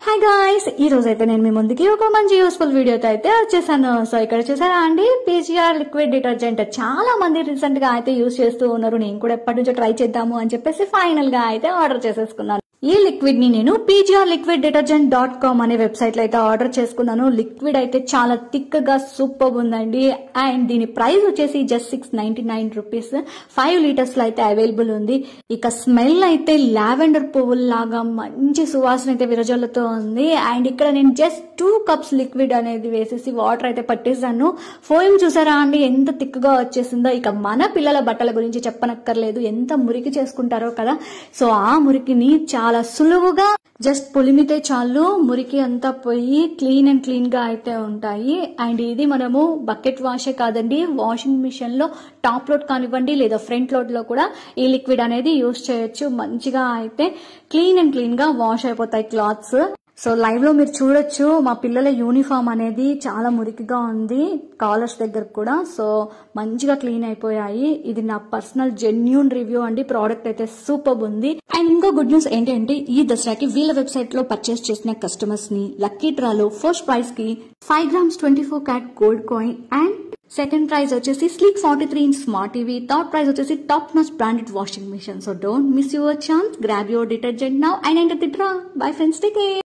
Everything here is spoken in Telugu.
హాయ్ గాయ్స్, ఈ రోజు అయితే నేను మీ ముందుకి ఒక మంచి యూస్ఫుల్ వీడియోతో అయితే వచ్చేసాను. సో ఇక్కడ చూసారా అండి, పీజీఆర్ లిక్విడ్ డిటర్జెంట్ చాలా మంది రీసెంట్ గా అయితే యూస్ చేస్తూ ఉన్నారు. నేను కూడా ఎప్పటి నుంచో ట్రై చేద్దాము అని చెప్పేసి ఫైనల్ గా అయితే ఆర్డర్ చేసేసుకున్నాను. ఈ లిక్విడ్ ని నేను pgrliquiddetergent.com అనే వెబ్సైట్ లో అయితే ఆర్డర్ చేసుకున్నాను. లిక్విడ్ అయితే చాలా థిక్ గా సూపర్ ఉందండి. అండ్ దీని ప్రైస్ వచ్చేసి జస్ట్ 699 రూపీస్. 5 లీటర్స్ లో అయితే అవైలబుల్ ఉంది. ఇక స్మెల్ అయితే లావెండర్ పువ్వుల్లాగా మంచి సువాసన అయితే విరజల్లుతో ఉంది. అండ్ ఇక్కడ నేను జస్ట్ 2 కప్స్ లిక్విడ్ అనేది వేసేసి వాటర్ అయితే పట్టేసాను. ఫోయిమ్ చూసారా అండి ఎంత థిక్ గా వచ్చేసిందో. ఇక మన పిల్లల బట్టల గురించి చెప్పనక్కర్లేదు, ఎంత మురికి చేసుకుంటారో కదా. సో ఆ మురికిని చాలా సులువుగా జస్ట్ పులిమితే చాలు, మురికి అంతా పోయి క్లీన్ అండ్ క్లీన్ గా అయితే ఉంటాయి. అండ్ ఇది మనము బకెట్ వాషే కాదండి, వాషింగ్ మిషన్ లో టాప్ లోడ్ కానివ్వండి లేదా ఫ్రంట్ లోడ్ లో కూడా ఈ లిక్విడ్ అనేది యూజ్ చేయొచ్చు. మంచిగా అయితే క్లీన్ అండ్ క్లీన్ గా వాష్ అయిపోతాయి క్లాత్స్. సో లైవ్ లో మీరు చూడొచ్చు, మా పిల్లల యూనిఫామ్ అనేది చాలా మురికిగా ఉంది, కాలర్స్ దగ్గర కూడా. సో మంచిగా క్లీన్ అయిపోయాయి. ఇది నా పర్సనల్ జెన్యూన్ రివ్యూ అండి. ప్రోడక్ట్ అయితే సూపర్ ఉంది. అండ్ ఇంకో గుడ్ న్యూస్ ఏంటంటే, ఈ దసరాకి వీళ్ళ వెబ్సైట్ లో పర్చేస్ చేసిన కస్టమర్స్ ని లక్కీ డ్రాలో ఫస్ట్ ప్రైజ్ కి 5 grams 24 karat gold coin, and second prize వచ్చేసి sleek 43 inch smart TV, third prize వచ్చేసి top notch branded washing machine. So don't miss your chance, grab your detergent now and enter the draw. Bye friends, take care.